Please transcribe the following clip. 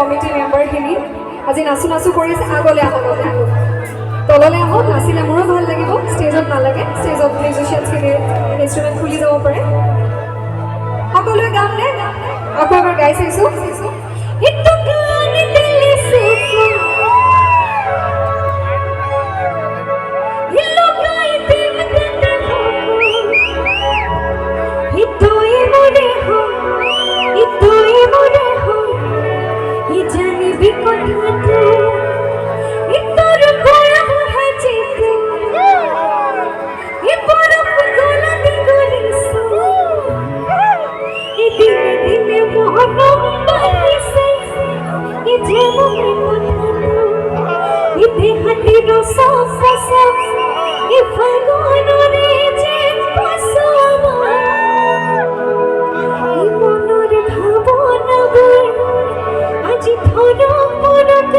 committee মেম্বাৰখিনি আজি নাচো নাচো কৰি আছে আগলৈ আহক তললৈ আহক নাচিলে মোৰো ভাল লাগিব ষ্টেজত নালাগে ষ্টেজত মিউজিচিয়ানছখিনি ইনষ্ট্ৰুমেণ্ট খুলি যাব পাৰে সকলোৱে গাম নে আকৌ এবাৰ গাই চাইছোঁ ইটো গান দিলে সোকো হিলো গাই দিম দিতে ইটোই মনে হো ইটোই মনে হো ই জানিবি কথা তো ইতোর কোয়া है जीते ই বরফ গলা দি গলিসো ই দিনে দিনে মোহনম বাহিসে ই যেমন কথা তো ই দেহাতি রসা ফসা ই ফাগুনরে যে পাসোমা ই মনর ভাবনা বই আজি ধরো পরক